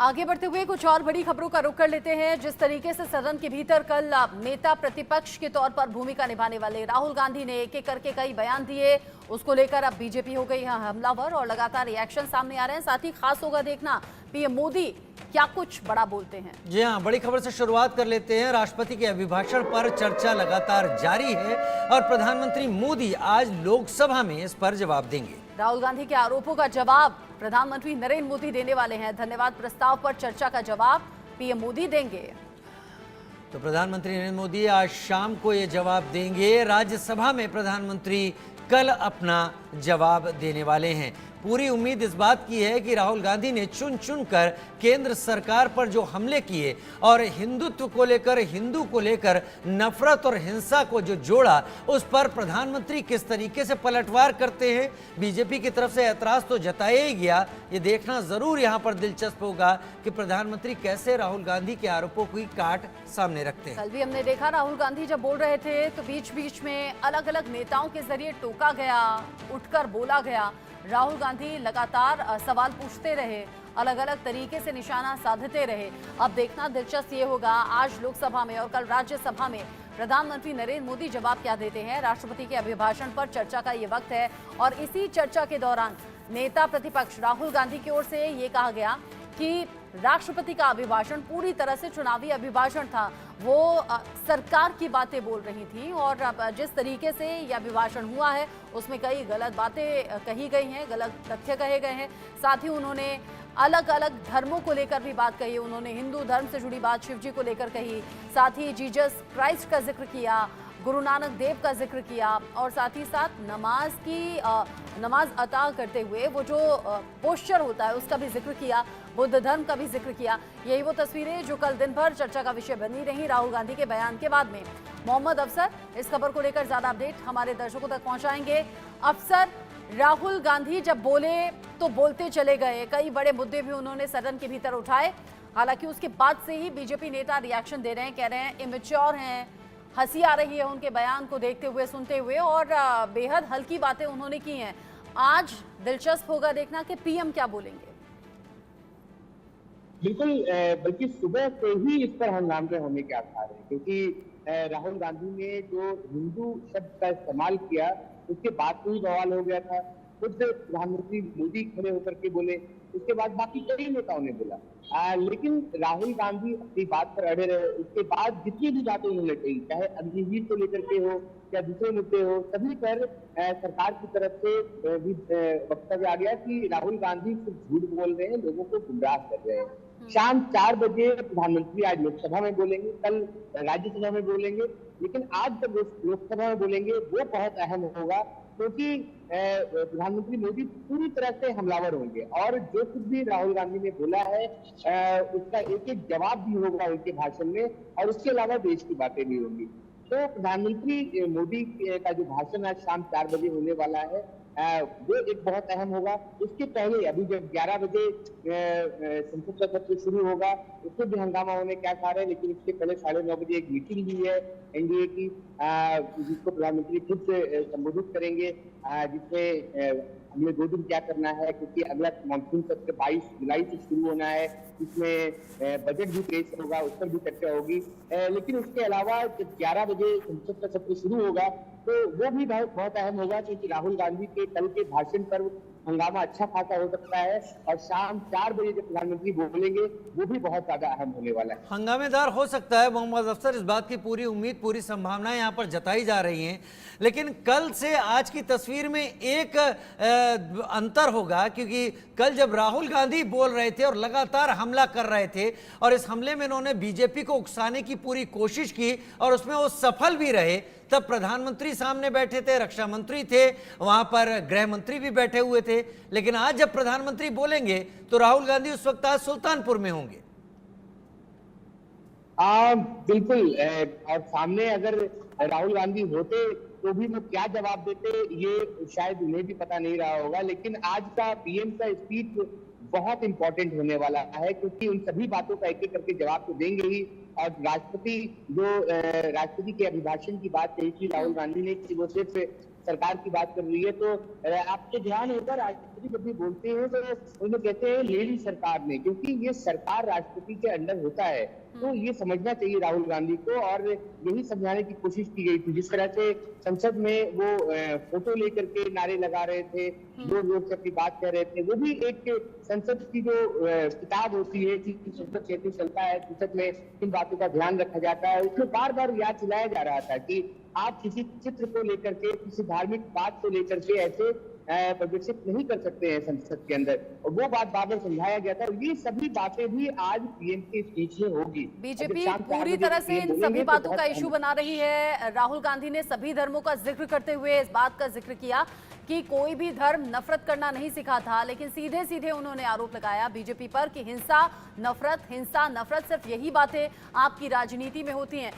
आगे बढ़ते हुए कुछ और बड़ी खबरों का रुख कर लेते हैं। जिस तरीके से सदन के भीतर कल नेता प्रतिपक्ष के तौर पर भूमिका निभाने वाले राहुल गांधी ने एक एक करके कई बयान दिए, उसको लेकर अब बीजेपी हो गई है हमलावर और लगातार रिएक्शन सामने आ रहे हैं। साथ ही खास होगा देखना पीएम मोदी क्या कुछ बड़ा बोलते हैं। जी हाँ, बड़ी खबर से शुरुआत कर लेते हैं। राष्ट्रपति के अभिभाषण पर चर्चा लगातार जारी है और प्रधानमंत्री मोदी आज लोकसभा में इस पर जवाब देंगे। राहुल गांधी के आरोपों का जवाब प्रधानमंत्री नरेंद्र मोदी देने वाले हैं। धन्यवाद प्रस्ताव पर चर्चा का जवाब पीएम मोदी देंगे। तो प्रधानमंत्री नरेंद्र मोदी आज शाम को ये जवाब देंगे। राज्यसभा में प्रधानमंत्री कल अपना जवाब देने वाले हैं। पूरी उम्मीद इस बात की है कि राहुल गांधी ने चुन चुन कर केंद्र सरकार पर जो हमले किए और हिंदुत्व को लेकर, हिंदू को लेकर नफरत और हिंसा को जो जोड़ा, उस पर प्रधानमंत्री किस तरीके से पलटवार करते हैं। बीजेपी की तरफ से ऐतराज तो जताया ही गया, ये देखना जरूर यहाँ पर दिलचस्प होगा कि प्रधानमंत्री कैसे राहुल गांधी के आरोपों की काट सामने रखते हैं। कल भी हमने देखा राहुल गांधी जब बोल रहे थे तो बीच बीच में अलग अलग नेताओं के जरिए टोका गया, उठकर बोला गया। राहुल गांधी लगातार सवाल पूछते रहे, अलग अलग तरीके से निशाना साधते रहे। अब देखना दिलचस्प ये होगा आज लोकसभा में और कल राज्यसभा में प्रधानमंत्री नरेंद्र मोदी जवाब क्या देते हैं। राष्ट्रपति के अभिभाषण पर चर्चा का ये वक्त है और इसी चर्चा के दौरान नेता प्रतिपक्ष राहुल गांधी की ओर से ये कहा गया कि राष्ट्रपति का अभिभाषण पूरी तरह से चुनावी अभिभाषण था। वो सरकार की बातें बोल रही थी और जिस तरीके से यह अभिभाषण हुआ है उसमें कई गलत बातें कही गई हैं, गलत तथ्य कहे गए हैं। साथ ही उन्होंने अलग अलग धर्मों को लेकर भी बात कही। उन्होंने हिंदू धर्म से जुड़ी बात शिव जी को लेकर कही, साथ ही जीसस क्राइस्ट का जिक्र किया, गुरु नानक देव का जिक्र किया और साथ ही साथ नमाज अता करते हुए वो जो पोस्चर होता है उसका भी जिक्र किया, बुद्ध धर्म का भी जिक्र किया। यही वो तस्वीरें जो कल दिन भर चर्चा का विषय बनी रही राहुल गांधी के बयान के बाद में। मोहम्मद अफसर इस खबर को लेकर ज्यादा अपडेट हमारे दर्शकों तक पहुंचाएंगे। अफसर, राहुल गांधी जब बोले तो बोलते चले गए, कई बड़े मुद्दे भी उन्होंने सदन के भीतर उठाए। हालांकि उसके बाद से ही बीजेपी नेता रिएक्शन दे रहे हैं, कह रहे हैं इमेच्योर हैं, हंसी आ रही है उनके बयान को देखते हुए, सुनते हुए और बेहद हल्की बातें उन्होंने की हैं। आज दिलचस्प होगा देखना कि पीएम क्या बोलेंगे। बिल्कुल, बल्कि सुबह से ही इस पर हंगामे होने के आसार है, क्योंकि राहुल गांधी ने जो हिंदू शब्द का इस्तेमाल किया उसके बाद से ही बवाल हो गया था। खुद प्रधानमंत्री मोदी खड़े होकर के बोले, उसके बाद बाकी कई नेताओं ने बोला, लेकिन राहुल गांधी अपनी बात पर अड़े रहे। उसके बाद जितनी भी बातें उन्होंने कही, चाहे अग्निवीर को लेकर के हो या दूसरे मुद्दे हो, सभी पर सरकार की तरफ से भी वक्तव्य आ गया कि राहुल गांधी सिर्फ झूठ बोल रहे हैं, लोगों को गुमराह कर रहे हैं। शाम 4 बजे प्रधानमंत्री आज लोकसभा में बोलेंगे, कल राज्यसभा में बोलेंगे, लेकिन आज जब लोकसभा में बोलेंगे वो बहुत अहम होगा, क्योंकि प्रधानमंत्री मोदी पूरी तरह से हमलावर होंगे और जो कुछ भी राहुल गांधी ने बोला है उसका एक एक जवाब भी होगा उनके भाषण में और उसके अलावा देश की बातें भी होंगी। तो प्रधानमंत्री मोदी का जो भाषण आज शाम 4 बजे होने वाला है वो एक बहुत अहम होगा। उसके पहले अभी जब 11 बजे संसद का सत्र शुरू होगा उसमें भी हंगामा होने के आसार है, लेकिन उसके पहले 9:30 बजे एक मीटिंग भी है एनडीए की, जिसको प्रधानमंत्री खुद से संबोधित करेंगे, जिसमें अगले 2 दिन क्या करना है, क्योंकि अगला मानसून सत्र 22 जुलाई से शुरू होना है, इसमें बजट भी पेश होगा, उस पर भी चर्चा होगी। लेकिन उसके अलावा जब 11 बजे संसद का सत्र शुरू होगा तो वो भी बहुत अहम होगा, क्योंकि राहुल गांधी के कल के भाषण पर हंगामा अच्छा खासा हो सकता है और शाम 4 बजे जब प्रधानमंत्री बोलेंगे वो भी बहुत ज्यादा अहम होने वाला है, हंगामेदार हो सकता है। मोहम्मद अफसर, इस बात की पूरी उम्मीद, पूरी संभावनाएं यहाँ पर जताई जा रही हैं, लेकिन कल से आज की तस्वीर में एक अंतर होगा, क्योंकि कल जब राहुल गांधी बोल रहे थे और लगातार हमला कर रहे थे और इस हमले में उन्होंने बीजेपी को उकसाने की पूरी कोशिश की और उसमें वो सफल भी रहे, तब प्रधानमंत्री सामने बैठे थे, रक्षा मंत्री थे, वहां पर गृह मंत्री भी बैठे हुए थे। लेकिन आज जब प्रधानमंत्री बोलेंगे तो राहुल गांधी उस वक्त आज सुल्तानपुर में होंगे। बिल्कुल, और सामने अगर राहुल गांधी होते तो भी वो क्या जवाब देते ये शायद उन्हें भी पता नहीं रहा होगा। लेकिन आज का पीएम का स्पीच बहुत इंपॉर्टेंट होने वाला है, क्योंकि उन सभी बातों का एक एक करके जवाब तो देंगे ही। और राष्ट्रपति के अभिभाषण की बात कही थी राहुल गांधी ने कि वो सिर्फ सरकार की बात कर रही है, तो आपके ध्यान होगा राष्ट्रपति जब भी बोलते हैं तो उन्हें कहते हैं ले ली सरकार ने, क्योंकि ये सरकार राष्ट्रपति के अंडर होता है। तो ये समझना चाहिए राहुल गांधी को, और यही समझाने की कोशिश की गई थी। जिस तरह से संसद में वो फोटो लेकर के नारे लगा रहे थे, जो लोग सबकी बात कह रहे थे, वो भी एक संसद की जो किताब होती है कि संसद कैसे चलता है, संसद में किन बातों का ध्यान रखा जाता है, उसमें बार बार याद दिलाया जा रहा था कि आप किसी चित्र को लेकर के, किसी धार्मिक बात को लेकर के ऐसे प्रदर्शित नहीं कर सकते हैं संसद के अंदर, और वो बात बार बार समझाया गया था। और ये सभी बातें भी आज पीएम के स्पीच में होगी। बीजेपी पूरी तरह से इन सभी बातों का इशू बना रही है। राहुल गांधी ने सभी धर्मों का जिक्र करते हुए इस बात का जिक्र किया कि कोई भी धर्म नफरत करना नहीं सिखा था, लेकिन सीधे सीधे उन्होंने आरोप लगाया बीजेपी पर कि हिंसा नफरत सिर्फ यही बातें आपकी राजनीति में होती हैं।